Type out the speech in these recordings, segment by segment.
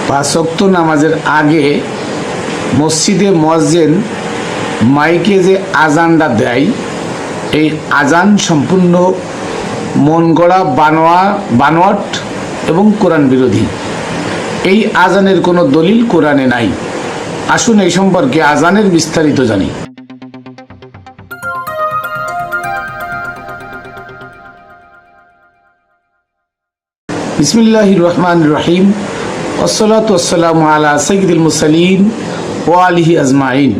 পাঁচ ওয়াক্ত নামাজের আগে মসজিদে মুয়াজ্জিন মাইকে যে আজানটা দেয়, এই আজান সম্পূর্ণ মন গড়া বানোয়াট এবং কোরআন বিরোধী। এই আজানের কোনো দলিল কোরআনে নাই। আসুন এই সম্পর্কে আজানের বিস্তারিত জানি। বিসমিল্লাহির রহমানির রহিম। ওয়াসসালাতু ওয়াসসালামু আলা সাইয়্যিদিল মুরসালিন ওয়া আলিহি আজমাইন।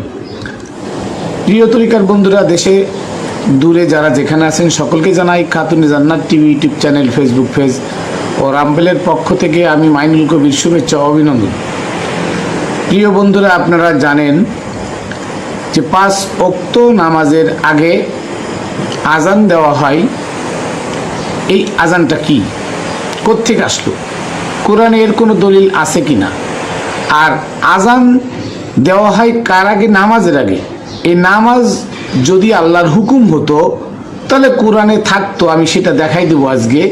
প্রিয় তরিকার বন্ধুরা, দেশে দূরে যারা যেখানে আছেন সকলকে জানাই Khatune Jannat TV YouTube channel, Facebook page ও রামবেলের পক্ষ থেকে আমি মাইনুল কবির শুভেচ্ছা ও অভিনন্দন। প্রিয় বন্ধুরা, আপনারা জানেন যে পাঁচ ওয়াক্ত নামাজের আগে আজান দেওয়া হয়। এই আজানটা কি, কোত্থেকে আসলো, কোরআনে এর কোনো দলিল আছে কি না? আর আজান দেওয়া হয় কার আগে? নামাজের আগে। এই নামাজ যদি আল্লাহর হুকুম হতো তাহলে কোরআনে থাকতো। আমি সেটা দেখাই দেবো আজকে,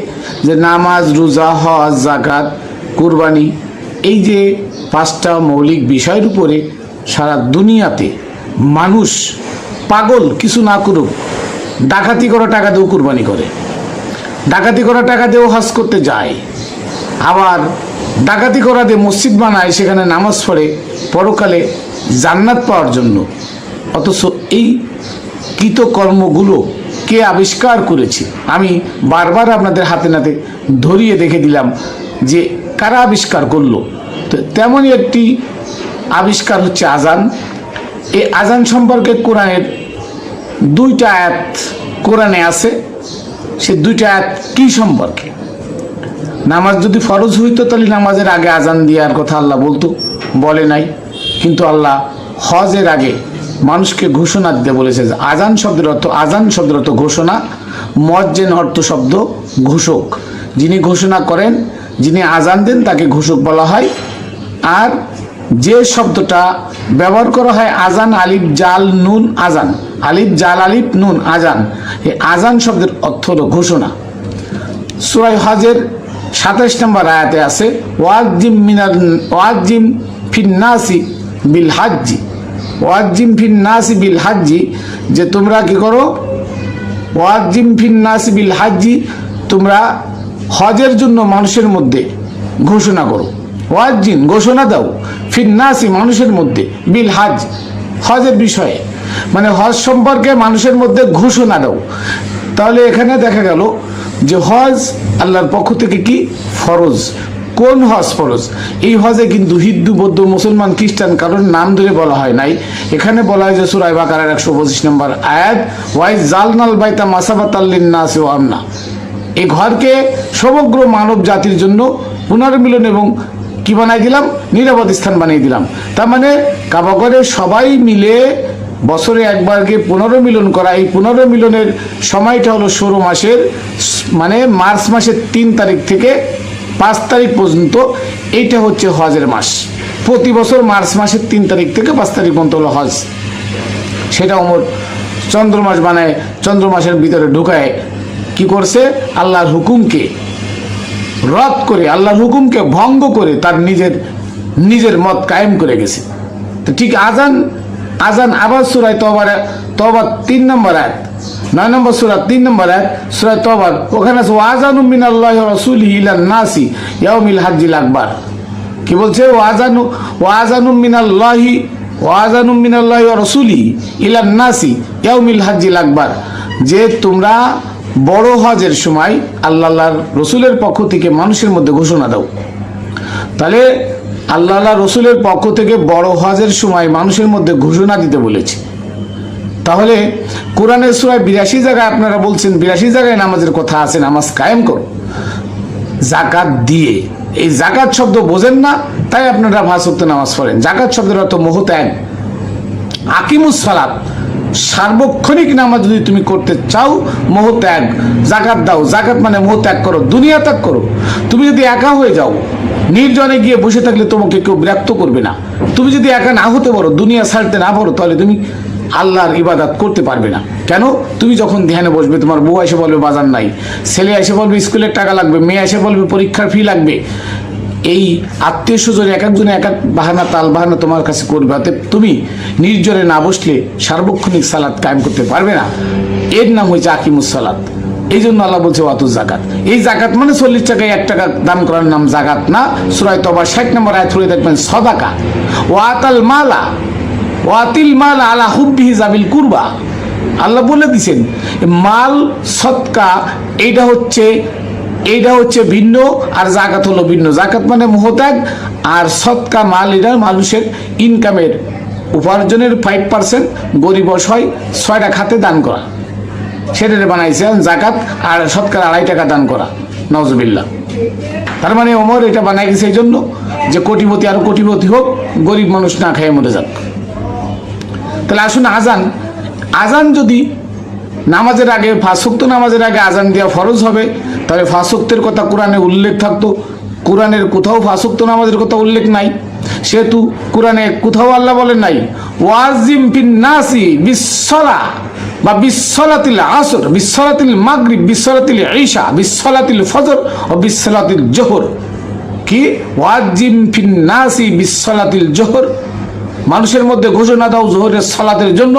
যে নামাজ, রোজা, হজ, যাকাত, কুরবানি, এই যে পাঁচটা মৌলিক বিষয়ের উপরে সারা দুনিয়াতে মানুষ পাগল কিছু না করুক, ডাকাতি করা টাকা দিয়েও কুরবানি করে, ডাকাতি করা টাকা দিয়েও হজ করতে যায়, আবার ডাকাতি করা দিয়ে মসজিদ বানায়, সেখানে নামাজ পড়ে পরকালে জান্নাত পাওয়ার জন্য। অথচ এই কৃতকর্মগুলো কে আবিষ্কার করেছে? আমি বারবার আপনাদের হাতে নাতে ধরিয়ে দেখে দিলাম যে কারা আবিষ্কার করলো। তো তেমনই একটি আবিষ্কার হচ্ছে আজান। এই আজান সম্পর্কে কোরআনের দুইটা আয়াত কোরআনে আছে। সে দুইটা আয়াত কি সম্পর্কে? নামাজ যদি ফরজ হইতো তাহলে নামাজের আগে আজান দেওয়ার কথা আল্লাহ বলতো, বলে নাই। কিন্তু আল্লাহ হজের আগে মানুষকে ঘোষণা দিতে বলেছে। আজান শব্দের অর্থ, আজান শব্দের অর্থ ঘোষণা, মুয়াজ্জিন অর্থ শব্দ ঘোষক। যিনি ঘোষণা করেন, যিনি আজান দেন তাকে ঘোষক বলা হয়। আর যে শব্দটা ব্যবহার করা হয় আজান, আলিফ জাল নুন আজান, আলিফ জাল আলিফ নুন আজান, এই আজান শব্দের অর্থ হলো ঘোষণা। সূরা হজের ২৭ নম্বর আয়াতে আছে ওয়াজ্জিম ফিন্নাসি বিল হাজ্জি, ওয়াজ্জিম ফিন্নাসি বিল হাজ্জি, যে তোমরা কি করো? ওয়াজ্জিম ফিন্নাসি বিল হাজ্জি, তোমরা হজের জন্য মানুষের মধ্যে ঘোষণা করো। ওয়াজ্জিন ঘোষণা দাও, ফিন্নাসি মানুষের মধ্যে, বিল হাজ হজের বিষয়ে, মানে হজ সম্পর্কে মানুষের মধ্যে ঘোষণা দাও। তাহলে এখানে দেখা গেল যে হজ আল্লাহর পক্ষ থেকে কি ফরজ। কোন হজ ফরজ? এই হজে কিন্তু হিন্দু, বৌদ্ধ, মুসলমান, খ্রিস্টান কারোর নাম ধরে বলা হয় নাই। এখানে বলা হয় যে সূরা বাকারার ১২৫ নম্বর আয়াত, ওয়াইজ জালনাল বাইতা মাসাবাতাল লিন্নাসি ওয়া আমনা, এই ঘরকে সমগ্র মানব জাতির জন্য পুনর্মিলন এবং কি বানাই দিলাম? নিরাপদ স্থান বানিয়ে দিলাম। তার মানে কাবা ঘরে সবাই মিলে বছরে একবারকে পুনর্মিলন করা। এই পুনর্মিলনের সময়টা হলো ১৬ মাসের, মানে মার্চ মাসের ৩ তারিখ থেকে ৫ তারিখ পর্যন্ত। এইটা হচ্ছে হজের মাস। প্রতি বছর মার্চ মাসের ৩ তারিখ থেকে ৫ তারিখ পর্যন্ত হলো হজ। সেটা ওমর চন্দ্রমাস বানায়, চন্দ্রমাসের ভিতরে ঢুকায় কি করছে? আল্লাহর হুকুমকে রদ করে, আল্লাহর হুকুমকে ভঙ্গ করে তার নিজের মত কায়েম করে গেছে। তো ঠিক আজান আবার সূরা তওবা ৩ নম্বর আয়াত, ৯ নম্বর সূরা ৩ নম্বর আয়াত সূরা তওবার, ওখানে আছে ওয়াজানু মিনাল্লাহি ওয়া রাসূলিহি ইলান নাসি ইয়াউমিল হাজ্জিল আকবার। কি বলছে? ওয়াজানু মিনাল্লাহি ওয়া রাসূলিহি ইলান নাসি ইয়াউমিল হাজ্জিল আকবার, যে তোমরা বড় হজের সময় আল্লাহর রসুলের পক্ষ থেকে মানুষের মধ্যে ঘোষণা দাও। তাহলে আল্লাহ রসুলের পক্ষ থেকে বড় হজের সময় মানুষের মধ্যে ঘোষণা দিতে বলেছে। তাহলে কোরআনের সূরা ৮২ জায়গায় আপনারা বলছেন, ৮২ জায়গায় নামাজের কথা আছে, নামাজ কায়েম করো যাকাত দিয়ে। এই যাকাত শব্দ বোঝেন না, তাই আপনারা ৫ ওয়াক্ত নামাজ পড়েন। যাকাত শব্দের অর্থ মোহত্যাগ। আকিমুস সালাত, সার্বক্ষণিক নামাজ যদি তুমি করতে চাও, মোহ ত্যাগ, জাকাত দাও। জাকাত মানে মোহ ত্যাগ করো, দুনিয়া ত্যাগ করো। তুমি যদি একা হয়ে যাও, নির্জনে গিয়ে বসে থাকলে তোমাকে কেউ বিরক্ত করবে না। তুমি যদি একা না হতে পারো, দুনিয়া ছাড়তে না পারো, তাহলে তুমি আল্লাহর ইবাদত করতে পারবে না। কেন? তুমি যখন ধ্যানে বসবে, তোমার বউ এসে বলবে বাজার নাই, ছেলে এসে বলবে স্কুলের টাকা লাগবে, মেয়ে এসে বলবে পরীক্ষার ফি লাগবে, এই আত্মীয় স্বজন এক একজনে এক এক বাহানা তাল বাহানা তোমার কাছে করবে, অতএব তুমি নির্জনে না বসলে সার্বক্ষণিক সালাত কায়েম করতে পারবে না। এর নাম হয়েছে আকিমুস সালাত। এই জন্য আল্লাহ বলছে ওয়াতুজ জাকাত। এই জাকাত মানে 40 টাকায় 1 টাকা দান করার নাম জাকাত না। সূরা তওবা 60 নম্বর আয়াত পড়ে দেখবেন সাদাকা। ওয়াতাল মালা ওয়াতিল মাল আলা হুব্বিহি যাবিল কুরবা। আল্লাহ বলে দিছেন মাল সদকা এইটা হচ্ছে ভিন্ন, আর জাকাত হলো ভিন্ন। জাকাত মানে মুহতাজ, আর সদকা মাল এটা মানুষের ইনকামের উপার্জনের 5% গরিব অসহায় 6টা খাতে দান করা, সেটারে বানাইছেন জাকাত। আর সদকার 2.5 টাকা দান করা, নাউজুবিল্লাহ। তার মানে ওমর এটা বানাই গেছে এই জন্য যে কোটিপতি আরো কোটিপতি হোক, গরিব মানুষ না খেয়ে মরে যাক। তাহলে আসুন আজান যদি নামাজের আগে 5 ওয়াক্ত নামাজের আগে আজান দেওয়া ফরজ হবে, তাহলে 5 ওয়াক্তের কথা কোরআনে উল্লেখ থাকতো। কোরআনের কোথাও 5 ওয়াক্ত নামাজের কথা উল্লেখ নাই, সেহেতু কোরআনে কোথাও আল্লাহ বলেন নাই ওয়াজিম ফিন নাসি বিসসালা বা বিসসালাতিল আসর, বিসসালাতিল মাগরিব, বিসসালাতিল ইশা, বিসসালাতিল ফজর ও বিসসালাতিল জোহর। কি ওয়াজিম ফিন নাসি বিসসালাতিল জোহর, মানুষের মধ্যে ঘোষণা দাও জোহরের সালাতের জন্য।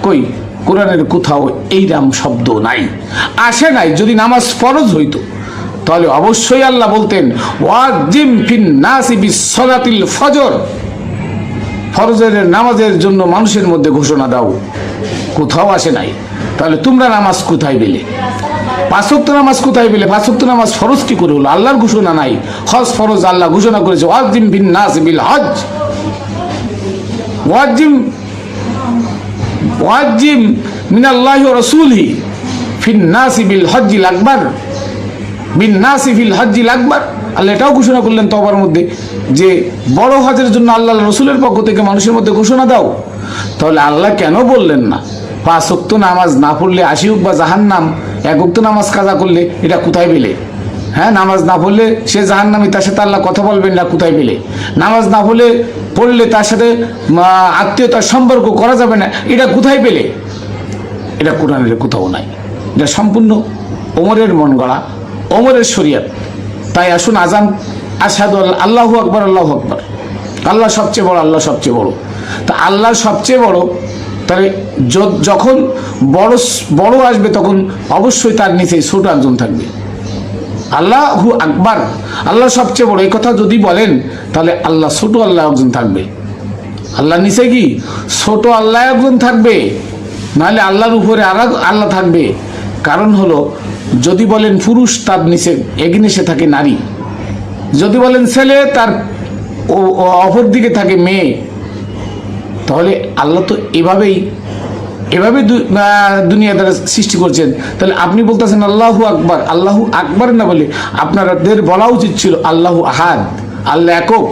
কই কোরআনের কোথাও এইরকম শব্দ নাই, আসে নাই। যদি নামাজ ফরজ হইতো তাহলে অবশ্যই আল্লাহ বলতেন ওয়াজিম ফিন নাসি বিসসালাতিল ফজর, ফরজের নামাজের জন্য মানুষের মধ্যে ঘোষণা দাও। কোথাও আসে নাই। তাহলে তোমরা নামাজ কোথায় পেলে? 5 ওয়াক্ত নামাজ কোথায় পেলে? 5 ওয়াক্ত নামাজ ফরজ কি করে হলো? আল্লাহর ঘোষণা নাই। হজ ফরজ আল্লাহ ঘোষণা করেছে ওয়াজিম ফিন নাসি বিল হজ। ওয়াজিম মিনাল্লাহি ওয়া রাসূলিহি ফিন নাসি বিল হজ্জিল আকবার, বিন নাসি ফিল হজ্জিল আকবার। আল্লাহ এটাও ঘোষণা করলেন তওবার মধ্যে যে বড় হজের জন্য আল্লাহ রাসূলের পক্ষ থেকে মানুষের মধ্যে ঘোষণা দাও। তাহলে আল্লাহ কেন বললেন না 5 ওয়াক্ত নামাজ না পড়লে 80 হোক বা জাহান্নাম, 1 ওয়াক্ত নামাজ কাজা করলে এটা কোথায় পেলে? হ্যাঁ, নামাজ না পড়লে সে জাহান্নামী, তার সাথে আল্লাহ কথা বলবেন না, কোথায় পেলে? নামাজ না পড়লে তার সাথে আত্মীয়তার সম্পর্ক করা যাবে না, এটা কোথায় পেলে? এটা কোরআনের কোথাও নাই। এটা সম্পূর্ণ ওমরের মন গড়া, ওমরের শরীয়ত। তাই আসুন আজান আশহাদু আল্লাহু আকবার, আল্লাহু আকবার, আল্লাহ সবচেয়ে বড়, আল্লাহ সবচেয়ে বড়। তা আল্লাহ সবচেয়ে বড়, তাহলে যখন বড় আসবে তখন অবশ্যই তার নিচে ছোট একজন থাকবে। আল্লাহু আকবার, আল্লাহ সবচেয়ে বড়, এই কথা যদি বলেন তাহলে আল্লাহ ছোট আল্লাহ একজন থাকবে। আল্লাহ নিচে কি ছোট আল্লাহ একজন থাকবে, নাহলে আল্লাহর উপরে আর আল্লাহ থাকবে। কারণ হলো যদি বলেন পুরুষ তার নিচে এগিয়ে থাকে নারী, যদি বলেন ছেলে তার অপর দিকে থাকে মেয়ে, তাহলে আল্লাহ তো এভাবে দুনিয়া দ্বারা সৃষ্টি করছেন। তাহলে আপনি বলতেছেন আল্লাহু আকবার, আল্লাহু আকবার না বলে আপনাদের বলা উচিত ছিল আল্লাহু আহাদ, আল্লাহ একক।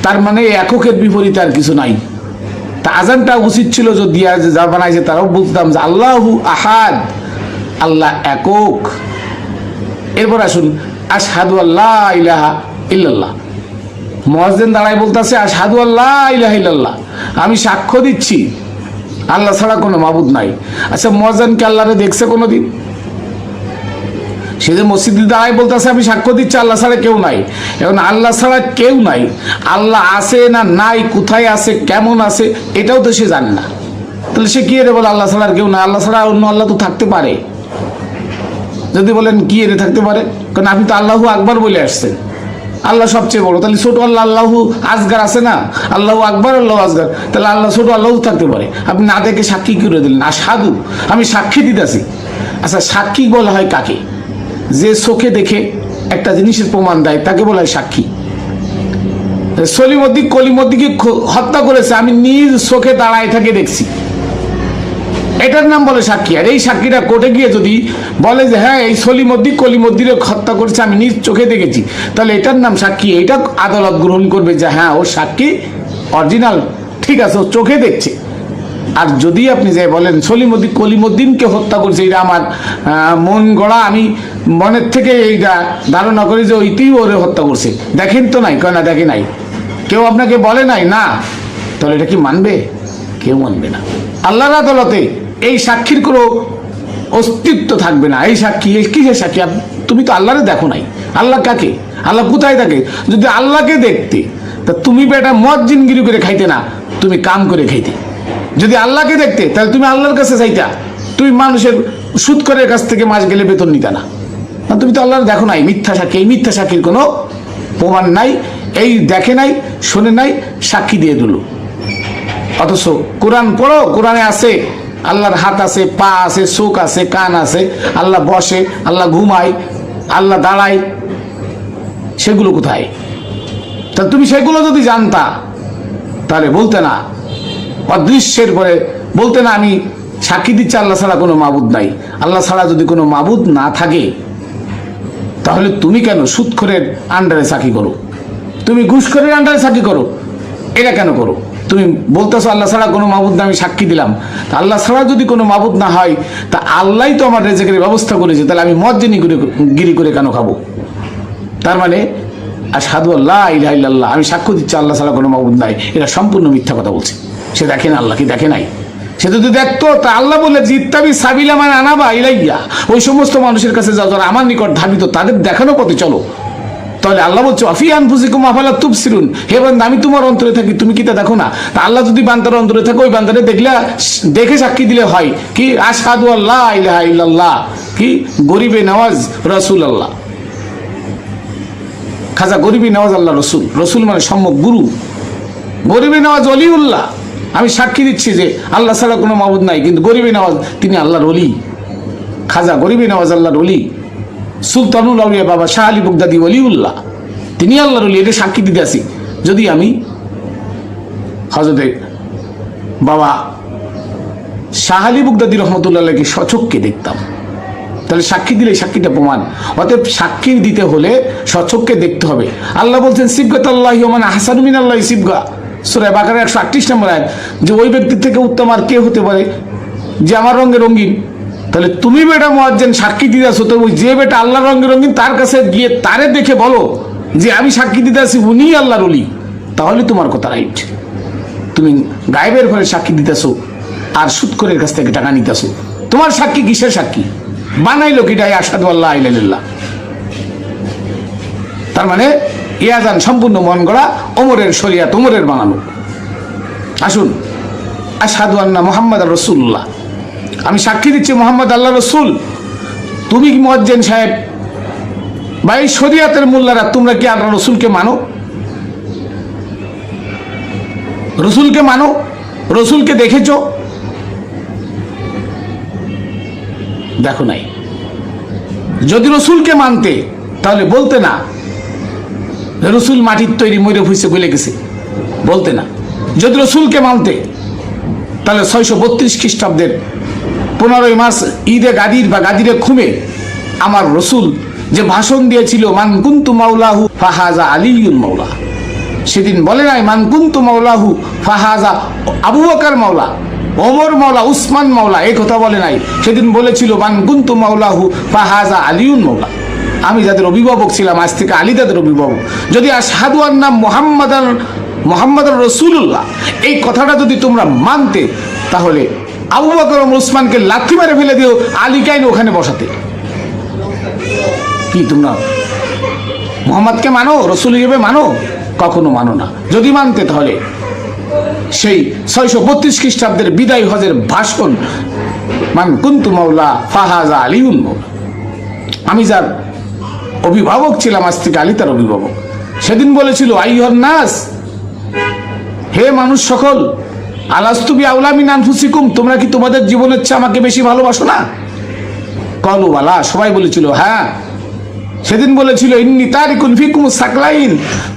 তার মানে এককের বিপরীতে আর কিছু নাই। তা আজানটা উচিত ছিল যদি যা বানাইছে তারাও বুঝতাম যে আল্লাহু আহাদ, আল্লাহ একক। এরপর আসুন আশহাদু আল্লা ইলাহা ইল্লাল্লাহ। মুয়াজ্জিন দাঁড়ায় বলতেছে আশহাদু আল্লা ইলাহা ইল্লাল্লাহ, আমি সাক্ষ্য দিচ্ছি আল্লাহ ছাড়া কোনো মাবুদ নাই। আচ্ছা, মুয়াজ্জিন কি আল্লাহরে দেখছে কোনোদিন? সে যে মসজিদে দাঁড়ায় বলতেছে আমি সাক্ষ্য দিচ্ছি আল্লাহ ছাড়া কেউ নাই। এখন আল্লাহ ছাড়া কেউ নাই, আল্লাহ আছে না নাই, কোথায় আছে, কেমন আছে, এটাও তো সে জানে না। তাহলে সে কি এর বলে আল্লাহ ছাড়া আর কেউ নাই? আল্লাহ ছাড়া অন্য আল্লাহ তো থাকতে পারে। যদি বলেন কি এর থাকতে পারে, কারণ আপনি তো আল্লাহু আকবার বলে আসছেন, আল্লাহ সবচেয়ে বড়। তাহলে ছোট আল্লাহ আল্লাহু আসগার আছে না, আল্লাহু আকবার আল্লাহু আসগার, তাহলে আল্লাহ ছোট আল্লাহু থাকতে পারে। আপনি না দেখে সাক্ষী করে দিলেন আশহাদু, আমি সাক্ষী দিতেছি। আচ্ছা, সাক্ষী বলা হয় কাকে? যে চোখে দেখে একটা জিনিসের প্রমাণ দেয় তাকে বলা হয় সাক্ষী। সলিমদ্দিন কলিমদ্দিকে হত্যা করেছে, আমি নিজ চোখে দাঁড়ায় থাকে দেখছি, এটার নাম বলে সাক্ষী। আর এই সাক্ষীটা কোর্টে গিয়ে যদি বলে যে হ্যাঁ এই সলিমদ্দিন কলিমদ্দিরে হত্যা করেছে, আমি নিজ চোখে দেখেছি, তাহলে এটার নাম সাক্ষী। এটা আদালত গ্রহণ করবে যে হ্যাঁ ওর সাক্ষী অরিজিনাল, ঠিক আছে, ও চোখে দেখছে। আর যদি আপনি যে বলেন সলিমদ্দিন কলিমদ্দিনকে হত্যা করছে, এটা আমার মন গড়া, আমি মনের থেকে এইটা ধারণা করি যে ওইটিই ওরে হত্যা করছে, দেখেন তো নাই, কেন না দেখে নাই, কেউ আপনাকে বলে নাই না, তাহলে এটা কি মানবে? কেউ মানবে না। আল্লাহর আদালতে এই সাক্ষীর কোনো অস্তিত্ব থাকবে না। এই সাক্ষী কিসের সাক্ষী? তুমি তো আল্লাহরে দেখো নাই। আল্লাহ কাকে? আল্লাহ কোথায় থাকে? যদি আল্লাহকে দেখতে তা তুমি বেটা মজ্জিনগিরি করে খাইতে না, তুমি কাম করে খাইতে। যদি আল্লাহকে দেখতে তাহলে তুমি আল্লাহর কাছে চাইতা, তুমি মানুষের সুদকরের কাছ থেকে মাস গেলে বেতন নিতা না। তুমি তো আল্লাহর দেখো নাই। মিথ্যা সাক্ষী, এই মিথ্যা সাক্ষীর কোনো প্রমাণ নাই, এই দেখে নাই, শোনে নাই, সাক্ষী দিয়ে দিল। অথচ কোরআন পড়ো, কোরআনে আছে আল্লাহর হাত আছে, পা আছে, চোখ আছে, কান আছে, আল্লাহ বসে, আল্লাহ ঘুমায়, আল্লাহ দাঁড়ায়, সেগুলো কোথায়? তা তুমি সেগুলো যদি জানতা তাহলে বলতে না অদৃশ্যের পরে, বলতে না আমি সাক্ষী দিচ্ছি আল্লাহ ছাড়া কোনো মাবুদ নাই। আল্লাহ ছাড়া যদি কোনো মাবুদ না থাকে তাহলে তুমি কেন সুদখোরের আন্ডারে চাকরি করো? তুমি ঘুষখোরের আন্ডারে চাকরি করো, এটা কেন করো? তুমি বলতেছো আল্লাহ ছাড়া কোনো মাবুদ না, আমি সাক্ষী দিলাম। তা আল্লাহ ছাড়া যদি কোনো মাবুদ না হয় তা আল্লাহই তো আমার রেজেকের ব্যবস্থা করেছে, তাহলে আমি মজ্জিনি গিরি করে কেন খাবো? তার মানে আশহাদু আল্লা ইলাহা ইল্লাল্লাহ, আমি সাক্ষ্য দিচ্ছি আল্লাহ ছাড়া কোনো মাবুদ নাই, এটা সম্পূর্ণ মিথ্যা কথা বলছে। সে দেখে না আল্লাহ কি দেখে নাই? সে যদি দেখতো তা আল্লাহ বলে জিত্তাবি সাবিলা মান আনাবা ইলাইয়া, ওই সমস্ত মানুষের কাছে যাও যারা আমার নিকট ধাবিত, তাদের দেখানো পথে চলো। তাহলে আল্লাহ বলছে আফি আনফুসিকুম আফালা তুবসিরুন, হে বান্দা আমি তোমার অন্তরে থাকি, তুমি কি তা দেখো না? তা আল্লাহ যদি বান্দার অন্তরে থাকে, ওই বান্দারে দেখে সাক্ষী দিলে হয় কি আশহাদু আল্লা ইলাহা ইল্লাল্লাহ, কি গরিবে নওয়াজ রাসূলুল্লাহ। খাজা গরিবে নওয়াজ আল্লাহ রসুল, রসুল মানে সম্যক গুরু, গরিবে নওয়াজ ওলিউল্লাহ। আমি সাক্ষী দিচ্ছি যে আল্লাহ ছাড়া কোনো মাবুদ নাই, কিন্তু গরিবে নওয়াজ তিনি আল্লাহর ওলি। খাজা গরিবে নওয়াজ আল্লাহর ওলি, সুলতানুল আউলিয়া বাবা শাহ আলী বগদাদি ওলিউল্লাহ, তিনি আল্লাহর ওলি। এটা সাক্ষী দিতে আসি। যদি আমি হযরতে বাবা শাহ আলী বগদাদি রহমতুল্লাহকে সচক্ষে দেখতাম, তাহলে সাক্ষী দিলে সাক্ষীটা প্রমাণ। অতএব সাক্ষী দিতে হলে সচক্ষে দেখতে হবে। আল্লাহ বলছেন সিবগাতাল্লাহি ওয়া মান আহসানু মিনাল্লাহি সিবগা, সূরা বাকারা 138 নম্বর আয়াত, যে ওই ব্যক্তির থেকে উত্তম আর কে হতে পারে যে আমার রঙে রঙিন। তাহলে তুমি বেটা মুয়াজ্জিন সাক্ষী দিতে আসো, তো ওই যে বেটা আল্লাহর রঙে রঙিন তার কাছে গিয়ে তারে দেখে বলো যে আমি সাক্ষী দিতে আসি উনি আল্লাহর ওলি, তাহলে তোমার কথা রাইট। তুমি গায়েবের ঘরে সাক্ষী দিতেছো আর সুদখোরের কাছ থেকে টাকা নিতেছো, তোমার সাক্ষী কিসের সাক্ষী? বানাইলো কিটাই আশহাদু আল্লা ইলাহা ইল্লাল্লাহ। তার মানে ইয়াজান সম্পূর্ণ মন গড়া, ওমরের শরিয়াত, ওমরের বানানো। আসুন, আশহাদু আন্না মুহাম্মাদুর রাসূলুল্লাহ, আমি সাক্ষী দিচ্ছি মুহাম্মদ আল্লাহ রসুল। তুমি কি মুয়াজ্জিন সাহেব বা এই শরিয়াতের মোল্লারা, তোমরা কি আল্লাহ রসুলকে মানো? রসুলকে মানো? রসুলকে দেখেছো? দেখো নাই। যদি রসুলকে মানতে তাহলে বলতে না রসুল মাটির তৈরি, মরে ফুসে গলে গেছে, বলতে না। যদি রসুলকে মানতে তাহলে 632 খ্রিস্টাব্দের 15ই মার্চ ঈদে গাদির বা গাদিরে খুমে আমার রসুল যে ভাষণ দিয়েছিল মান কুনতু মাওলাহু ফাহাজা আলিয়ুল মাওলা, সেদিন বলে নাই মান কুনতু মাওলাহু ফাহাজা আবু বকর মাওলা, ওমর মাওলা, উসমান মাওলা, এই কথা বলে নাই। সেদিন বলেছিল মান কুনতু মাওলাহু ফাহাজা আলিয়ুল মাওলা, আমি যাদের অভিভাবক ছিলাম আজ থেকে আলী তাদের অভিভাবক। যদি আশহাদু আন্না মুহাম্মাদুর রাসূলুল্লাহ এই কথাটা যদি তোমরা মানতে, তাহলে আবু বকর ও উসমানকে লাথি মেরে ফেলে দিও, আলীকে আইন ওখানে বসাতে। কি তোমরা মুহাম্মদকে মানো, রসুল হিসেবে মানো? কখনো মানো না। যদি মানতে তাহলে সেই 632 খ্রিস্টাব্দের বিদায় হজের ভাষণ মান কুনতু মাওলা ফাহাজা আলিউল মাওলা, আমি যার অভিভাবক ছিলাম আজ থেকে আলী তার অভিভাবক। সেদিন বলেছিল আইয়ুহান নাস, হে মানুষ সকল, আলাস্তু বিআউলা মিন আনফুসিকুম, তোমরা কি তোমাদের জীবনের চেয়ে আমাকে বেশি ভালোবাসো না? ক্বালু বালা, সবাই বলেছিল হ্যাঁ। সেদিন বলেছিল ইন্নী তারিকুন ফিকুম সাকলাইন,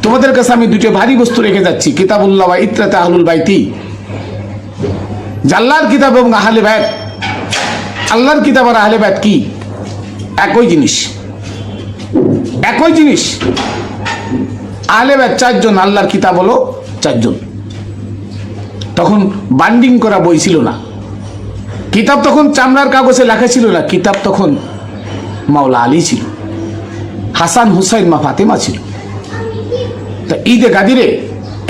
তোমাদের কাছে আমি দুটো ভারী বস্তু রেখে যাচ্ছি, কিতাবুল্লাহ ওয়া ইত্রাতে আহলুল বাইতি, আল্লাহর কিতাব এবং আহলে বাইত। আল্লাহর কিতাব আর আহলে বাইত কি? একই জিনিস, একই জিনিস। আহলে বাইত 4 জন, আল্লাহর কিতাব হলো 4 জন। তখন বান্ডিং করা বই ছিল না, কিতাব তখন চামড়ার কাগজে লেখা ছিল না, কিতাব তখন মাওলা আলী ছিল, হাসান হুসাইন মা ফাতেমা ছিল। তা ঈদে গাদিরে,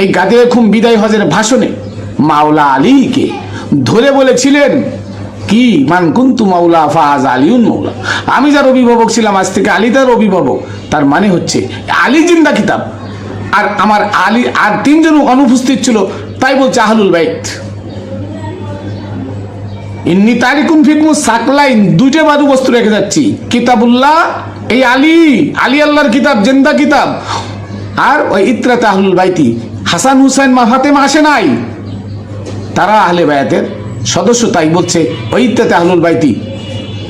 এই গাদিরে খুম বিদায় হজের ভাষণে মাওলা আলীকে ধরে বলেছিলেন কি মান কুনতু মাওলা ফাজ আলিউন মাওলা, আমি যার অভিভাবক ছিলাম আজ থেকে আলী তার অভিভাবক। তার মানে হচ্ছে আলী জিন্দা কিতাব, আর আমার আলী আর তিনজন অনুপস্থিত ছিল, তাই বলছে আহলুল বাইত। ইন্নি তারিকুন ফিকুম সাকলাইন, দুইটা বাদু বস্তু রেখে যাচ্ছি, কিতাবুল্লাহ এই আলী, আলী আল্লাহর কিতাব, জিন্দা কিতাব, আর ওই ইত্রাত আহলুল বাইতি, হাসান হুসাইন মা ফাতেমা আসে নাই, তারা আহলে বায়াতের সদস্য, তাই বলছে ওই ইত্রাত আহলুল বাইতি,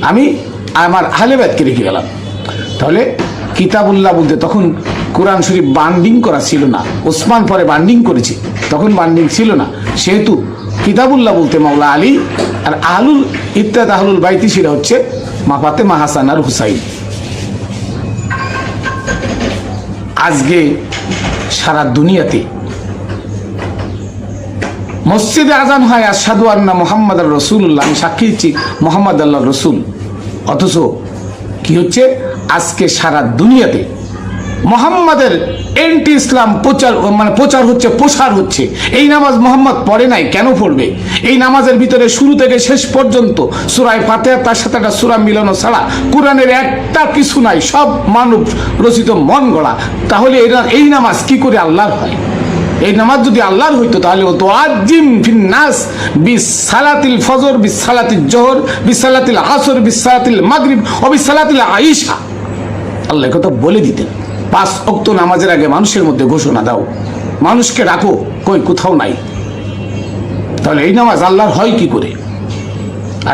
আমি আমার আহলে বায়াতকে রেখে গেলাম। তাহলে কিতাবুল্লাহ বলতে তখন কোরআন শরীফ বান্ডিং করা ছিল না, ওসমান পরে বান্ডিং করেছে, তখন বান্ডিং ছিল না, সেহেতু কিতাবুল্লাহ বলতে মাওলা আলী, আর আহলুল ইত্রাত আহলুল বাইতি সেটা হচ্ছে মা ফাতেমা, হাসান আর হুসাইন। আজকে সারা দুনিয়াতে মসজিদে আজান হয় আশহাদু আন্না মুহাম্মাদুর রাসূলুল্লাহ, আমি সাক্ষী দিচ্ছি মুহাম্মদ আল্লাহর রাসূল, অথচ কি হচ্ছে আজকে সারা দুনিয়াতে মোহাম্মদের এন্টি ইসলাম প্রচার হচ্ছে, প্রসার হচ্ছে। এই নামাজ মোহাম্মদ পড়ে নাই, কেন পড়বে? এই নামাজের ভিতরে শুরু থেকে শেষ পর্যন্ত সূরা ফাতিহা তার সাথে একটা সূরা মিলানো ছাড়া কোরআনের একটা কিছু নাই, সব মানব রচিত মন গড়া। তাহলে এই নামাজ কি করে আল্লাহর হয়? এই নামাজ যদি আল্লাহর হইতো তাহলে হতো আজিম ফিন নাস বিসালাতিল ফজর বিসালাতিল জোহর বিসালাতিল আসর বিসালাতিল মাগরিব ও বিসালাতিল আইশা, আল্লাহ কথা বলে দিতেন। 5 ওয়াক্ত নামাজের আগে মানুষের মধ্যে ঘোষণা দাও, মানুষকে ডাকো, কই কোথাও নাই। তাহলে এই নামাজ আল্লাহর হয় কি করে?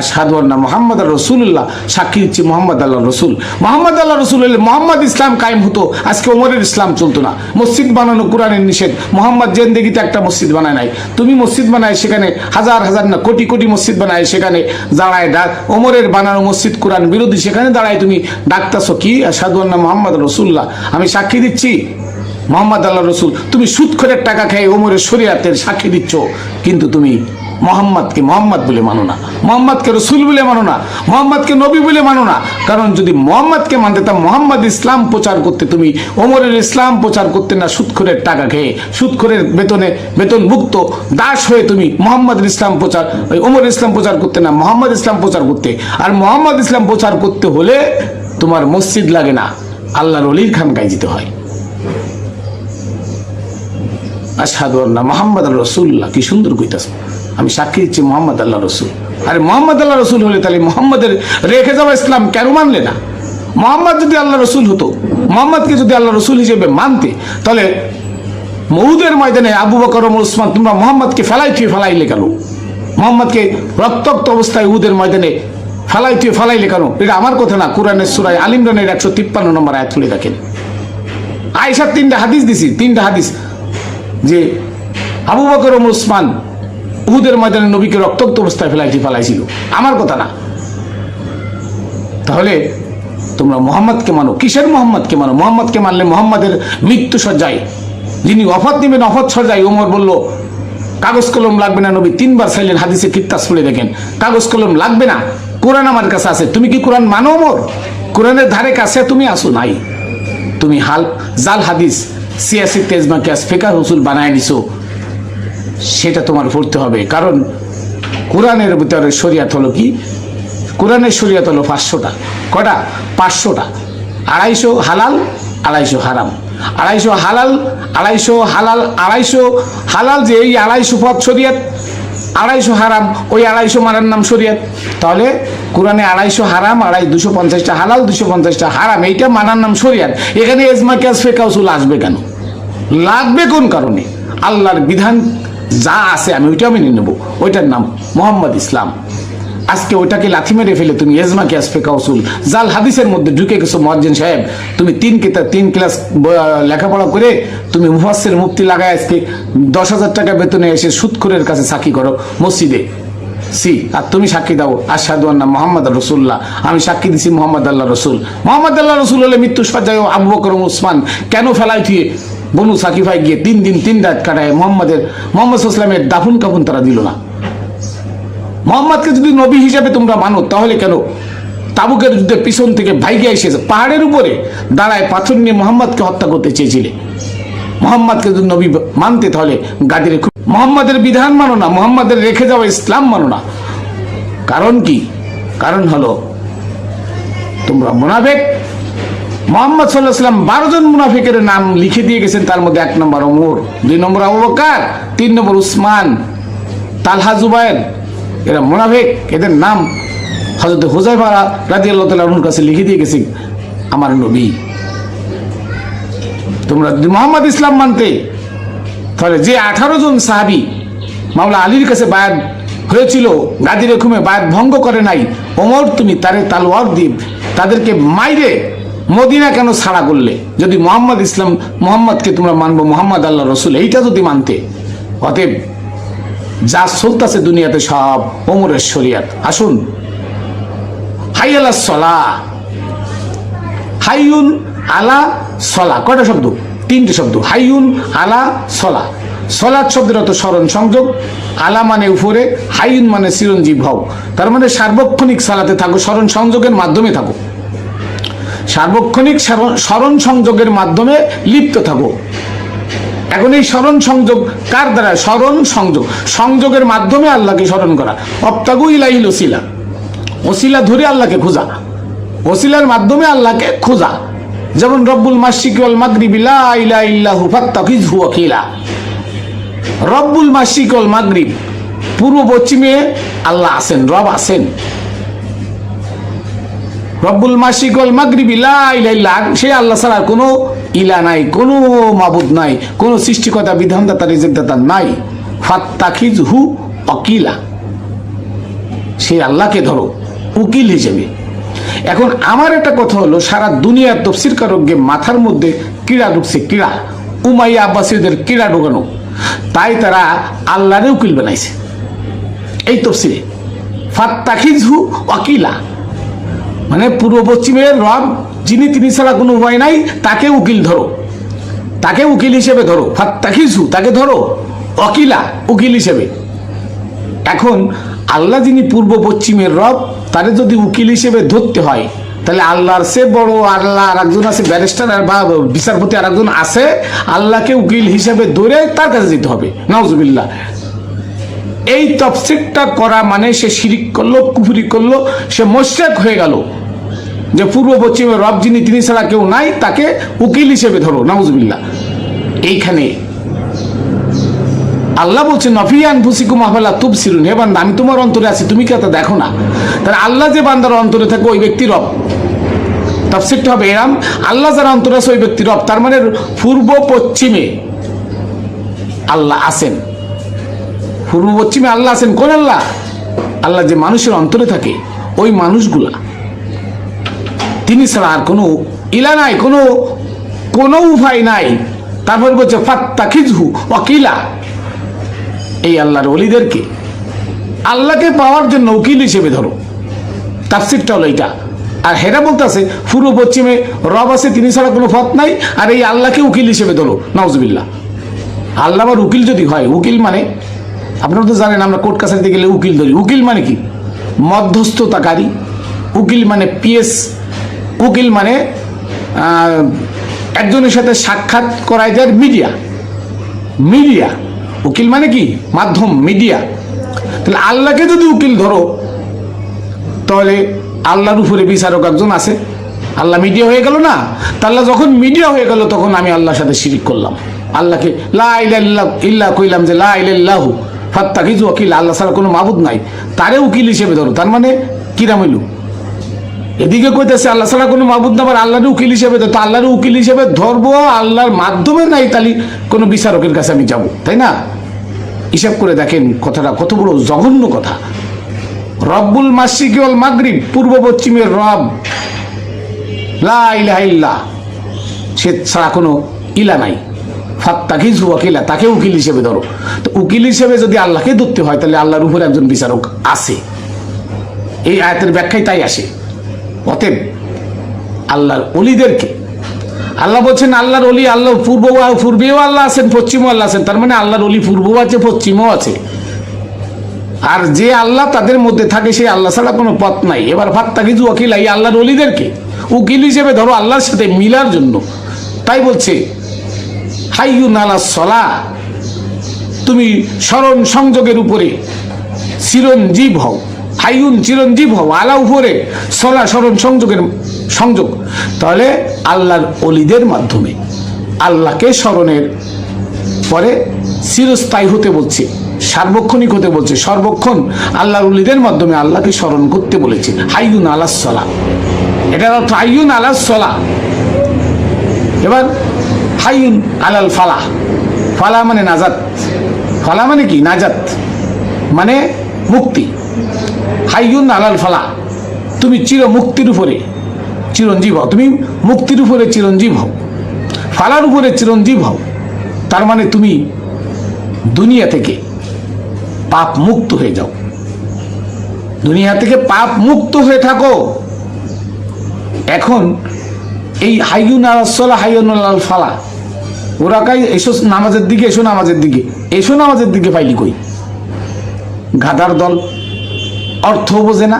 আশহাদু আন্না মুহাম্মাদুর রাসূলুল্লাহ, সাক্ষী দিচ্ছি মুহাম্মদ আল্লাহর রাসূল। মুহাম্মদ আল্লাহর রাসূল হলে মোহাম্মদ ইসলাম কায়েম হতো, আজকে ওমরের ইসলাম চলতো না। মসজিদ বানানো কোরআনের নিষেধ, মোহাম্মদ জিন্দেগিতে একটা মসজিদ বানায় নাই। তুমি মসজিদ বানায় সেখানে হাজার হাজার না কোটি কোটি মসজিদ বানায় সেখানে দাঁড়ায় ডাক, ওমরের বানানো মসজিদ কোরআন বিরোধী, সেখানে দাঁড়ায় তুমি ডাকতাছো কি আশহাদু আন্না মুহাম্মাদুর রাসূলুল্লাহ, আমি সাক্ষী দিচ্ছি মোহাম্মদ আল্লাহর রাসূল। তুমি সুদখোরের টাকা খেয়ে ওমরের শরীয়তের সাক্ষী দিচ্ছ, কিন্তু তুমি মোহাম্মদকে মোহাম্মদ বলে মানো না, মোহাম্মদকে রসুল বলে মানো না, মোহাম্মদকে নবী বলে মানো না। কারণ যদি মোহাম্মদকে মানতে তা মোহাম্মদ ইসলাম প্রচার করতে, তুমি ওমরের ইসলাম প্রচার করতে না, সুদখোরের টাকা খেয়ে সুদখোরের বেতন মুক্ত দাস হয়ে তুমি মোহাম্মদ ইসলাম প্রচার, ওই ওমর ইসলাম প্রচার করতে না, মোহাম্মদ ইসলাম প্রচার করতে। আর মোহাম্মদ ইসলাম প্রচার করতে হলে তোমার মসজিদ লাগে না, আল্লাহর ওলির খানকায় যেতে হয়। আশহাদু আন্না মুহাম্মাদুর রাসূলুল্লাহ, কি সুন্দর কইতাছ, আমি সাক্ষী দিচ্ছি মোহাম্মদ আল্লাহ রসুল। আরে মোহাম্মদ আল্লাহ রসুল হলে তাহলে মোহাম্মদের রেখে যাওয়া ইসলাম কেন মানলে না? মোহাম্মদ যদি আল্লাহ রসুল হতো, মোহাম্মদকে যদি আল্লাহ রসুল হিসেবে মানতে, তাহলে মউদের ময়দানে আবু বকর ওমর ওসমান তোমরা মোহাম্মদকে ফেলাইলে কেন? মোহাম্মদকে রক্তাক্ত অবস্থায় উহুদের ময়দানে ফেলাইলে কেন? এটা আমার কথা না, কোরআনের সূরা আল ইমরানের 153 নম্বর আয়াত খুলে দেখেন। আয়েশার 3টা হাদিস দিছি, 3টা হাদিস যে আবু বকর ওমর ওসমান উহুদের ময়দানে নবীকে রক্তাক্ত অবস্থায় ফেলাইছিল, আমার কথা না। তাহলে তোমরা মোহাম্মদকে মানো, কিসের মোহাম্মদকে মানো? মোহাম্মদকে মানলে মোহাম্মদের মৃত্যু সজ্জায় যিনি ওফাত নেবেন, ওফাত সজ্জায় ওমর বলল কাগজ কলম লাগবে না, নবী 3বার চাইলেন, হাদিসে কিত্তাস পড়ে দেখেন, কাগজ কলম লাগবে না, কোরআন আমার কাছে আছে। তুমি কি কোরআন মানো? ওমর কোরআনের ধারে কাছে তুমি আসো নাই, তুমি জাল হাদিস সিয়াসি তেজমা কিয়াস ফিকাহ উসুল বানায় নিছো, সেটা তোমার পড়তে হবে। কারণ কোরআনের ভিতরে শরিয়াত হলো কি? কোরআনের শরিয়াত হলো 500টা। কটা? 500টা। 250 হালাল, 250 হারাম, 250 হালাল, 250 হালাল, 250 হালাল, যে এই 250 পথ শরিয়াত, 250 হারাম, ওই 250 মারার নাম শরিয়াত। তাহলে কোরআনে 250 হারাম, 250টা হালাল, 250টা হারাম, এইটা মানার নাম শরিয়াত। এখানে ইজমা কিয়াস ফিকাহ উসুল আসবে কেন? লাগবে কোন কারণে? আল্লাহর বিধান যা আছে আমি ওইটা মেনে নেবো, ওইটার নাম মোহাম্মদ ইসলাম। আজকে ওইটাকে লাথি মেরে ফেলে তুমি ইজমা কিয়াস ফিকাহ উসুল জাল হাদিসের মধ্যে ঢুকে গেছো। মুয়াজ্জিন সাহেব, তুমি 3 ক্লাস লেখাপড়া করে তুমি মুফাসসির মুফতি লাগায় আজকে 10,000 টাকা বেতনে এসে সুদখোরের কাছে সাক্ষী করো মসজিদে। আর তুমি সাক্ষী দাও আশহাদু আন্না মুহাম্মাদুর রাসূলুল্লাহ, আমি সাক্ষী দিছি মুহাম্মদ আল্লাহ রসুল। মুহাম্মদ আল্লাহ রসুল হলে মৃত্যু সজ্জায় আবু বকর ওসমান কেন ফেলাই থুয়ে বনু সাকিফায় গিয়ে 3 দিন 3 রাত কাটায় মোহাম্মদ ইসলামের দাফন কাফন তারা দিল না? মোহাম্মদকে যদি নবী হিসাবে তোমরা মানো, তাহলে কেন তাবুকের যুদ্ধে পিছন থেকে ভাইগে এসেছে, পাহাড়ের উপরে দাঁড়ায় পাথর নিয়ে মোহাম্মদকে হত্যা করতে চেয়েছিলে? মোহাম্মদকে যদি নবী মানতে, তাহলে গাদিরে মোহাম্মদের বিধান মানো না, মোহাম্মদের রেখে যাওয়া ইসলাম মানো না। কারণ কি? কারণ হলো তোমরা মুনাফিক। মুহাম্মদ সাল্লাল্লাহু আলাইহি ওয়াসাল্লাম 12 জন মুনাফিকের নাম লিখে দিয়ে গেছেন। তার মধ্যে 1 নম্বর ওমর, 2 নম্বর আবু বকর, 3 নম্বর উসমান, তালহা, জুবায়ের। এরা মুনাফিক। এদের নাম হযরত হুযায়ফা রাদিয়াল্লাহু তাআলা আনহুর কাছে লিখে দিয়ে গেছেন আমার নবী। তোমরা যদি মুহাম্মদ ইসলাম মানতে, তাহলে যে 18 জন সাহাবী মাওলা আলীর কাছে বায়াত হয়েছিল, গাদির হুকুমে বায়াত ভঙ্গ করে নাই, ওমর তুমি তারে তালোয়ার দিয়ে তাদেরকে মাইরে মদিনা কেন ছাড়া করলে? যদি মুহাম্মদকে তোমরা মানবো, মুহাম্মদ আল্লাহ রসুল, এইটা যদি মানতে। অতএব যা চলতেছে দুনিয়াতে সব ওমরের শরিয়াত। আসুন, হাই আলা সলা, হাইউন আলা সলা, কয়টা শব্দ? 3টে শব্দ। হাইউন আলা সলা। সলাৎ শব্দের অর্থ স্মরণ সংযোগ। আলা মানে উপরে, হাইউন মানে চিরঞ্জীব হও। তার মানে সার্বক্ষণিক সালাতে থাকো, স্মরণ সংযোগের মাধ্যমে থাকো, সার্বক্ষণিক স্মরণ সংযোগের মাধ্যমে লিপ্ত থাকো। এখন এই স্মরণ সংযোগ কার দ্বারা? স্মরণ সংযোগ, সংযোগের মাধ্যমে আল্লাহকে স্মরণ করা। অবতাগু ইলাইহিল ওসিলা, ওসিলা ধরে আল্লাহকে খোঁজা, ওসিলার মাধ্যমে আল্লাহকে খোঁজা। যেমন রব্বুল মাশরিকি ওয়াল মাগরিবি লা ইলাহা ইল্লাহু ফাত্তাখিযহু ওয়াকিলা। রব্বুল মাশরিকি ওয়াল মাগরিব, পূর্ব পশ্চিমে আল্লাহ আছেন, রব আছেন। রব্বুল মাশরিকি ওয়াল মাগরিবি লা ইলাহা ইল্লাহ, সেই আল্লাহ ছাড়া কোনো ইলা নাই, কোনো মাবুদ নাই, কোনো সৃষ্টিকর্তা, বিধানদাতা, রিজিকদাতা নাই। ফাত্তাখিযহু ওয়াকিলা, সেই আল্লাহকে ধরো উকিল হিসেবে। এখন আমার একটা কথা হলো, সারা দুনিয়ার তাফসীর কারককে মাথার মধ্যে কিড়া ঢুকছে, কিড়া। উমাইয়া আব্বাসীদের কিড়া ঢোকানো, তাই তারা আল্লাহরে উকিল বানাইছে এই তাফসীরে। ফাত্তাখিযহু ওয়াকিলা মানে পূর্ব পশ্চিমের রব যিনি, তিনি ছাড়া কোনো উপায় নাই, তাকে উকিল ধরো, তাকে উকিল হিসেবে ধরো। ফাত্তাখিযহু, তাকে ধরো, ওয়াকিলা, উকিল হিসেবে। এখন আল্লাহ যিনি পূর্ব পশ্চিমের রব, তারে যদি উকিল হিসেবে ধরতে হয়, তাহলে আল্লাহর সে বড় আল্লাহ আর একজন আছে, ব্যারিস্টার বা বিচারপতি আর একজন আছে, আল্লাহকে উকিল হিসেবে ধরে তার কাছে যেতে হবে। নাউজুবিল্লাহ। এই তাফসীরটা করা মানে সে শিরিক করলো, কুফরি করলো, সে মুশরিক হয়ে গেল। যে পূর্ব পশ্চিমের রব যিনি, তিনি ছাড়া কেউ নাই, তাকে উকিল হিসেবে ধরো। নাউজুবিল্লাহ। এইখানে আল্লাহ বলছেন নফি আনফুসিকুম আফালা তুবসিরুন, হে বান্দা আমি তোমার অন্তরে আছি, তুমি কি তা দেখো না? তাহলে আল্লাহ যে বান্দার অন্তরে থাকে ওই ব্যক্তি রব। তাফসীরটা হবে এরকম, আল্লাহ যারা অন্তরে আছে ওই ব্যক্তি রব। তার মানে পূর্ব পশ্চিমে আল্লাহ আছেন, পূর্ব পশ্চিমে আল্লাহ আছেন। কোন আল্লাহ? আল্লাহ যে মানুষের অন্তরে থাকে, ওই মানুষগুলা, তিনি ছাড়া আর কোনো ইলা নাই, কোনো উপায় নাই। তারপর বলছে ফাত্তাখিযহু ওয়াকিলা, এই আল্লাহর ওলিদেরকে আল্লাহকে পাওয়ার জন্য উকিল হিসেবে ধরো। তাফসীরটা হলো এইটা। আর হেরা বলতেছে পূর্ব পশ্চিমে রব আছে, তিনি ছাড়া কোনো পথ নাই, আর এই আল্লাহকে উকিল হিসেবে ধরো। নাউজুবিল্লাহ। আল্লাহ আবার উকিল যদি হয়, উকিল মানে আপনারা তো জানেন, আমরা কোর্ট কাছারিতে গেলে উকিল ধরি। উকিল মানে কি? মধ্যস্থতাকারী। উকিল মানে পিএস। উকিল মানে একজনের সাথে সাক্ষাৎ করায় যায় মিডিয়া। মিডিয়া উকিল মানে কি? মাধ্যম, মিডিয়া। তাহলে আল্লাহকে যদি উকিল ধরো, তাহলে আল্লাহর উপরে বিচারক একজন আছে, আল্লাহ মিডিয়া হয়ে গেল না? তাহলে যখন মিডিয়া হয়ে গেল, তখন আমি আল্লাহর সাথে শিরিক করলাম। আল্লাহকে লা ইলাহা ইল্লাল্লাহ কইলাম, যে লা ইলাহা ইল্লাহু ফাত্তাখিযহু ওয়াকিলা, আল্লাহ ছাড়া কোনো মাবুদ নাই, তারে উকিল হিসেবে ধরো। তার মানে কিরাম হইল? এদিকে কইতেছে আল্লাহ ছাড়া কোনো মাবুদ না, আবার আল্লাহর উকিল হিসেবে ধরো। তো আল্লাহর উকিল হিসেবে ধরবো, আল্লাহর মাধ্যমে নাই, তাহলে কোনো বিচারকের কাছে আমি যাব, তাই না? হিসাব করে দেখেন কথাটা কত বড় জঘন্য কথা। রব্বুল মাশরিকি ওয়াল মাগরিব, পূর্ব পশ্চিমের রব, লা ইলাহা ইল্লাহ, সে ছাড়া কোনো ইলা নাই। ফাত্তাখিযহু ওয়াকিলা, তাকে উকিল হিসেবে ধরো। তো উকিল হিসেবে যদি আল্লাহকে ধরতে হয়, তাহলে আল্লাহর উপরে একজন বিচারক আছে। এই আয়াতের ব্যাখ্যায় তাই আসে। অতএব আল্লাহর ওলিদেরকে আল্লাহ বলছেন আল্লাহর ওলি, আল্লাহ পূর্বেও আল্লাহ আছেন, পশ্চিমেও আল্লাহ আছেন। তার মানে আল্লাহর ওলি পূর্বও আছে, পশ্চিমেও আছে। আর যে আল্লাহ তাদের মধ্যে থাকে, সেই আল্লাহ ছাড়া কোনো পথ নাই। এবার ফাত্তাখিযহু ওয়াকিলা, এই আল্লাহর ওলিদেরকে উকিল হিসেবে ধরো আল্লাহর সাথে মিলার জন্য। তাই বলছে হাইয়ুন আলা সলা, তুমি স্মরণ সংযোগের উপরে চিরঞ্জীব হও, হাইয়ুন চিরঞ্জীব হও, আলা উপরে সলা স্মরণ সংযোগ। তাহলে আল্লাহর অলিদের মাধ্যমে আল্লাহকে স্মরণের পরে চিরস্থায়ী হতে বলছে, সার্বক্ষণিক হতে বলছে, সর্বক্ষণ আল্লাহর অলিদের মাধ্যমে আল্লাহকে স্মরণ করতে বলেছে। হাইয়ুন আলাস সলা, এটার অর্থ হাইয়ুন আলাস সলা। এবার হাইয়ুন আলাল ফালাহ, ফালাহ মানে নাজাত, ফালাহ মানে কি? নাজাত মানে মুক্তি। হাইয়ুন আলাল ফালাহ, তুমি চির মুক্তির উপরে চিরঞ্জীব হও, তুমি মুক্তির উপরে চিরঞ্জীব হও, ফালার উপরে চিরঞ্জীব হও। তার মানে তুমি দুনিয়া থেকে পাপ মুক্ত হয়ে যাও, দুনিয়া থেকে পাপ মুক্ত হয়ে থাকো। এখন এই হাইয়ুন আলাস সালাহ, হাইয়ুন আলাল ফালাহ, ওরা কাই এসো নামাজের দিকে, এসো নামাজের দিকে, এসো নামাজের দিকে পাইলি কই? গাধার দল, অর্থ বোঝে না।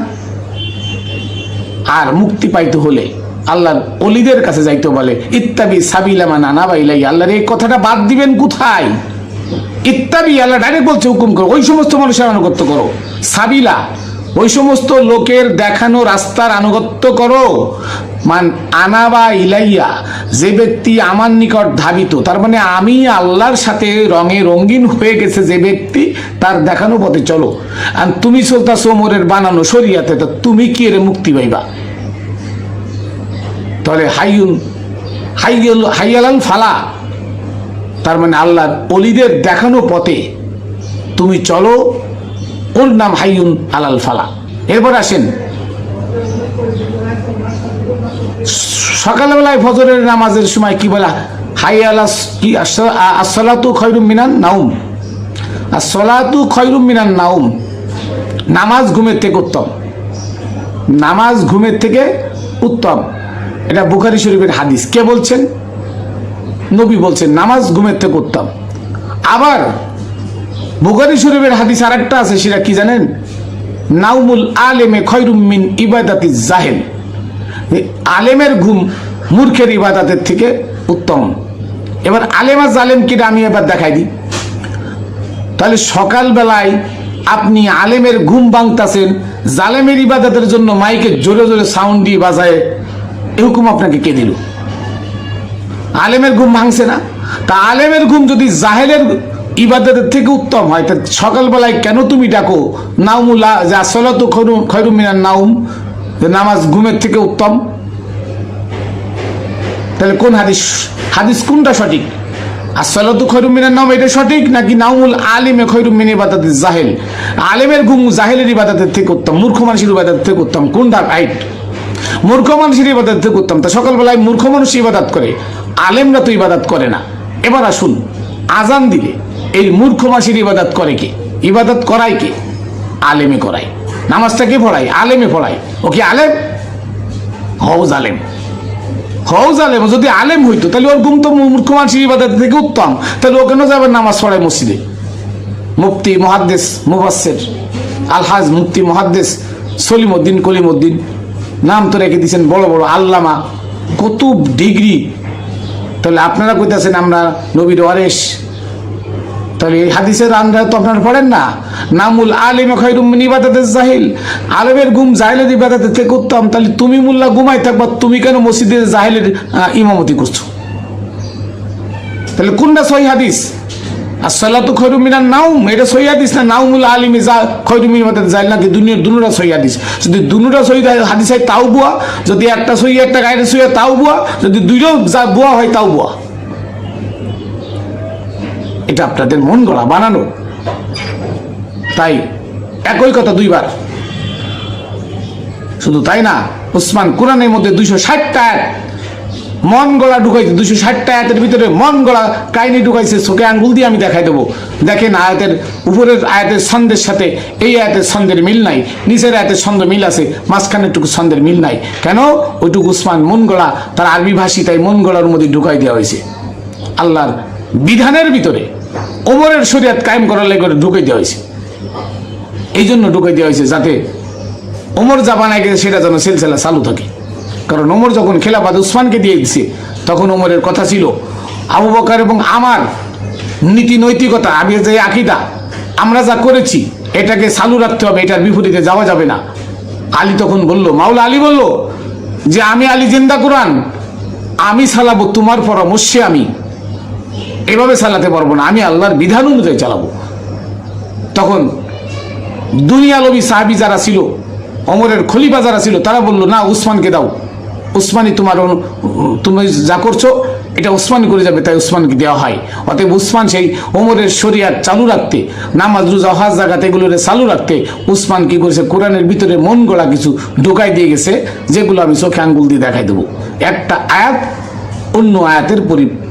আর মুক্তি পাইতে হলে আল্লাহর অলিদের কাছে যাইতে বলে, ইত্তাবি সাবিলা মান আনাবা ইলাইয়া। আল্লাহর এই কথাটা বাদ দিবেন কোথায়? ইত্তাবি, আল্লাহ ডাইরেক্ট বলছে, হুকুম করো ওই সমস্ত মানুষের আনুগত্য করো। সাবিলা, ওই সমস্ত লোকের দেখানো রাস্তার আনুগত্য করো। মান আনাবা ইলাইয়া, যে ব্যক্তি আমার নিকট ধাবিত, তার মানে আমি আল্লাহর সাথে রঙে রঙিন হয়ে গেছে যে ব্যক্তি, তার দেখানো পথে চলো। আর তুমি চলতাছো ওমরের বানানো শরিয়াতে, তো তুমি কি এর মুক্তি পাইবা? তাহলে হাইয়ুন হাইয়ালাল ফালা, তার মানে আল্লাহর অলিদের দেখানো পথে তুমি চলো, ওর নাম হাইয়ুন আলাল ফালা। এরপর আসেন সকালবেলায় ফজরের নামাজের সময় কি বলা? হাইয়ালাস কি? আসসালাতু খায়রুম মিনান নাউম, আসসালাতু খায়রুম মিনান নাউম। নামাজ ঘুমের থেকে উত্তম, নামাজ ঘুমের থেকে উত্তম। এটা বুখারী শরীফের হাদিস। কে বলছেন? নবী বলছেন নামাজ ঘুমের থেকে উত্তম। আবার বুখারী শরীফের হাদিস আরেকটা আছে, সেটা কি জানেন? নাউমুল আলেমে খয়রুম মিন ইবাদাতিজ জাহেল। আলেমের ঘুম মূর্খের ইবাদতের থেকে উত্তম। এবার আলেম আর জালেম কিনা আমি এবার দেখাই দিই। তাহলে সকালবেলায় আপনি আলেমের ঘুম ভাঙতাছেন, জালেমের ইবাদতের জন্য মাইকে জোরে জোরে সাউন্ড দিয়ে বাজায়, এই হুকুম আপনাকে কে দিল? আলেমের ঘুম ভাঙছে না? তা আলেমের ঘুম যদি জাহেলের ইবাদতের থেকে উত্তম হয়, তা সকালবেলায় কেন তুমি ডাকো নাউমুল্লাহ, যে আসসালাতু খায়রুম মিনান নাউম, যে নামাজ ঘুমের থেকে উত্তম? তাহলে কোন হাদিস, হাদিস কোনটা সঠিক? আসসালাতু খায়রুম মিনান নাউম এটা সঠিক, নাকি নাউমুল আলিমে খায়রুম মিন ইবাদাতিজ জাহেল, আলেমের ঘুম জাহেলের ইবাদতের থেকে উত্তম, মূর্খ মানুষের ইবাদতের থেকে উত্তম? কোনটা রাইট? মূর্খ মানুষের ইবাদত থেকে উত্তম। তা সকালবেলায় মূর্খ মানুষ ইবাদত করে, আলেমরা তো ইবাদত করে না। এবার আসুন, আজান দিলে এই মূর্খ মানুষের ইবাদত করে কে? ইবাদত করায় কে? আলেমে করায়। নামাজটা কে পড়ায়? আলেমে পড়ায়। ও কি আলেম? হউজ আলেম, হউজ আলেম। যদি আলেম হইতো তাহলে ওর ঘুম তো মূর্খ মানুষের ইবাদত থেকে উত্তম, তাহলে ও কেন যাবে নামাজ পড়ায় মসজিদে? মুফতি মুহাদ্দিস মুফাসসির আলহাজ মুফতি মুহাদ্দিস সলিমউদ্দিন কলিমউদ্দিন, নাম তো রেখে দিয়েছেন বড় বড় আল্লামা, কত ডিগ্রি। তাহলে আপনারা কইতাছেন আমরা নবীর ওয়ারিস, তাহলে এই হাদিসের আন্দাজ তো আপনারা পড়েন না। নামুল আলিমে খায়রুম মিন ইবাদাতিজ জাহিল, আলেমের ঘুম জাহেলের ইবাদতের থেকে উত্তম। তাহলে তুমি মোল্লা ঘুমাই থাকবা, তুমি কেন মসজিদে জাহেলের ইমামতি করছো? তাহলে কোনটা সহিহ হাদিস? আসসালাতু খায়রুম মিনান নাউম এটা সহিহ হাদিস না নাউমুল আলিমি খায়রুম মিন ইবাদাতিজ জাহিল? নাকি দুনুরা সহিহ হাদিস? যদি দুনুরা সহিহ হাদিস হয় তাও বুয়া, যদি একটা সহিহ একটা গায়রে সহিহ তাও বুয়া, যদি দুইটাও বুয়া হয় তাও বুয়া। এটা আপনাদের মন গড়া বানানো। তাই একই কথা দুইবার। শুধু তাই না, উসমান কোরআনের মধ্যে 260টা আয়াত মন গড়া ঢুকাইছে, 260টা আয়াতের ভিতরে মন গড়া কাহিনী ঢুকাইছে। চোখে আঙ্গুল দিয়ে আমি দেখাই দেবো, দেখেন আয়াতের উপরের আয়াতের ছন্দের সাথে এই আয়াতের ছন্দের মিল নাই, নিচের আয়াতের ছন্দ মিল আছে, মাঝখানেরটুকু ছন্দের মিল নাই। কেন? ওইটুকু উসমান মন গড়া, তার আরবি ভাষী, তাই মন গড়ার মধ্যে ঢুকাই দেওয়া হয়েছে। আল্লাহর বিধানের ভিতরে ওমরের শরীয়ত কায়েম করার লাগে ঢুকাই দেওয়া হয়েছে। এই জন্য ঢুকাই দেওয়া হয়েছে যাতে ওমর যা বানায় গেছে সেটা যেন সিলসিলা চালু থাকে। কারণ ওমর যখন খেলাফত উসমানকে দিয়ে দিচ্ছে, তখন ওমরের কথা ছিল আবু বকর এবং আমার নীতি নৈতিকতা, আমি যে আকীদা আমরা যা করেছি এটাকে চালু রাখতে হবে, এটার বিপরীতে যাওয়া যাবে না। আলী তখন বলল, মাওলা আলী বলল যে আমি আলী জিন্দা কোরআন আমি চালাবো তোমার পরামর্শে, আমি এভাবে চালাতে পারবো না, আমি আল্লাহর বিধান অনুযায়ী চালাবো। তখন দুনিয়ালবী সাহাবী যারা ছিল, ওমরের খলিফা যারা ছিল, তারা বলল না, উসমানকে দাও, উসমানই তুমি যা করছো এটা উসমান করে যাবে, তাই উসমানকে দেওয়া হয়। অতএব উসমান সেই ওমরের শরিয়াত চালু রাখতে, নামাজ রোজা হজ জাকাত এগুলোরে চালু রাখতে উসমান কি করেছে, কোরআনের ভিতরে মন গড়া কিছু ঢোকাই দিয়ে গেছে, যেগুলো আমি চোখে আঙ্গুল দিয়ে দেখাই দেবো। একটা আয়াত অন্য আয়াতের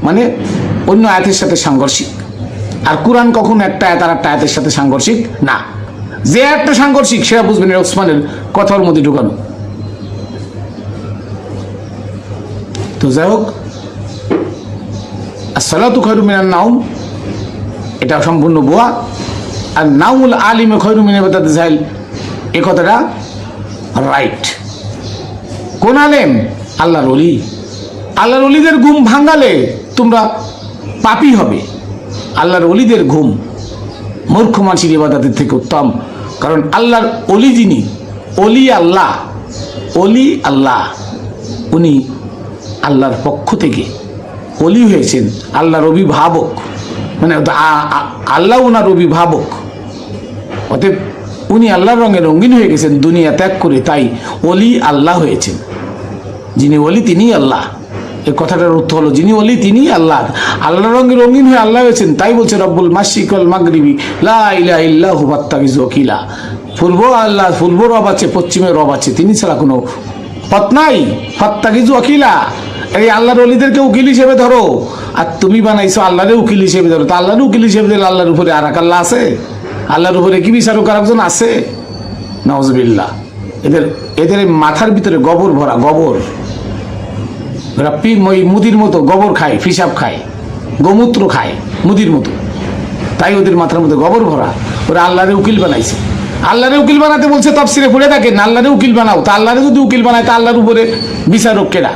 মানে অন্য আয়াতের সাথে সাংঘর্ষিক। আর কোরআন কখনো একটা আয়াত আর একটা আয়াতের সাথে সাংঘর্ষিক না। যে একটা সাংঘর্ষিক সেটা বুঝবেন এটা উসমানের কথার মধ্যে ঢুকানো। তো যাই হোক, আসসালাতু খায়রুম মিনান নাওম এটা সম্পূর্ণ ভুয়া। আর নাউমুল আলিমে খায়রুম মিন ইবাদাতিল জাহিল এই কথাটা রাইট। কোন আলেম? আল্লাহর ওলি। আল্লাহর ওলিদের ঘুম ভাঙালে তোমরা পাপী হবে। আল্লাহর ওলিদের ঘুম মূর্খ মানুষের ইবাদতের থেকে উত্তম। কারণ আল্লাহর ওলি যিনি, ওলি আল্লাহ, ওলি আল্লাহ, উনি আল্লাহর পক্ষ থেকে ওলি হয়েছেন, আল্লাহর অভিভাবক, মানে আল্লাহ ওনার অভিভাবক। অতএব উনি আল্লাহর রঙে রঙিন হয়ে গেছেন দুনিয়া ত্যাগ করে, তাই ওলি আল্লাহ হয়েছেন। যিনি ওলি তিনি আল্লাহ। এই কথাটার অর্থ হলো যিনি ওলি তিনি আল্লাহ। আল্লাহর রঙে রঙিন হয়ে আল্লাহ হয়েছেন, তাই বলছে রব্বুল মাশরিক ওয়াল মাগরিবি লা ইলাহা ইল্লাহু ফাত্তাখিযু ওয়াকিলা। পূর্ব আল্লাহ, পূর্ব রব আছে, পশ্চিমে রব আছে, তিনি ছাড়া কোনো পথ নাই। ফাত্তাখিযু ওয়াকিলা, এই আল্লাহর ওলিদেরকে উকিল হিসেবে ধরো। আর তুমি বানাইছো আল্লাহরে উকিল হিসেবে ধরো। তো আল্লাহর উকিল হিসেবে দিলে আল্লাহর উপরে আর এক আল্লাহ আছে? আল্লাহর উপরে কি বিচারক আর একজন আছে? নাউজুবিল্লাহ। এদের মাথার ভিতরে গোবর ভরা, গোবর। ওরা মুদির মতো গোবর খায়, পিসাব খায়, গোমূত্র খায় মুদির মতো, তাই ওদের মাথার মধ্যে গোবর ভরা। ওরা আল্লাহরে উকিল বানাইছে। আল্লাহরে উকিল বানাতে বলছে তাফসিরে পড়ে থাকেন, আল্লাহরে উকিল বানাও। তা আল্লাহরে যদি উকিল বানায় তা আল্লাহর উপরে বিচারক কেডা?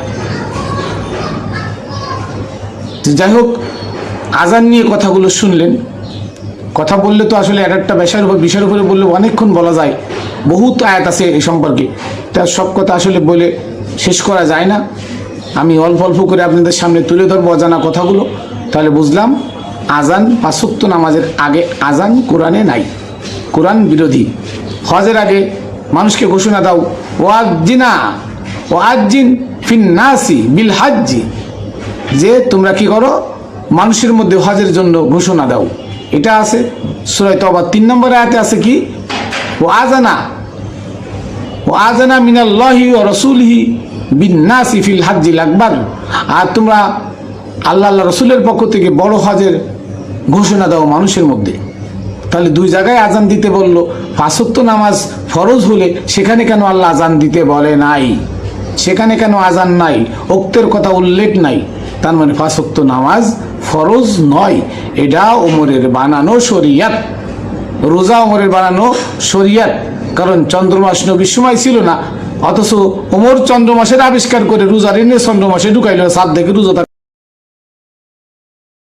যাই হোক, আজান নিয়ে কথাগুলো শুনলেন। কথা বললে তো আসলে এক একটা বিষয়ের উপরে বললে অনেকক্ষণ বলা যায়, বহুত আয়াত আছে এই সম্পর্কে, তার সব কথা আসলে বলে শেষ করা যায় না। আমি অল্প অল্প করে আপনাদের সামনে তুলে ধরবো অজানা কথাগুলো। তাহলে বুঝলাম আজান ৫ ওয়াক্ত নামাজের আগে আজান কোরআনে নাই, কোরআন বিরোধী। হজের আগে মানুষকে ঘোষণা দাও, ওয়াজ্জিন ফিন নাসি বিল হাজ্জি, যে তোমরা কি করো, মানুষের মধ্যে হজের জন্য ঘোষণা দাও। এটা আছে সূরা তাওবা ৩ নম্বর আয়াতে আছে কি, ওয়াজানা মিনাল্লাহি ওয়া রাসূলিহি বিন নাসি ফিল হাজ্জিল আকবার। আর তোমরা আল্লাহ রাসূলের পক্ষ থেকে বড় হজের ঘোষণা দাও মানুষের মধ্যে। তাহলে দুই জায়গায় আজান দিতে বললো। ৫ ওয়াক্ত নামাজ ফরজ হলে সেখানে কেন আল্লাহ আজান দিতে বলে নাই? সেখানে কেন আজান নাই, ওক্তের কথা উল্লেখ নাই? তার মানে ৫ ওয়াক্ত নামাজ ফরজ নয়, এটা ওমরের বানানো শরিয়াত। রোজা ওমরের বানানো শরিয়াত, কারণ চন্দ্রমাস নবীর সময় ছিল না, অথচ ওমর চন্দ্রমাসের আবিষ্কার করে রোজার এনে চন্দ্রমাসে ঢুকাইল, সাত দেখে রোজা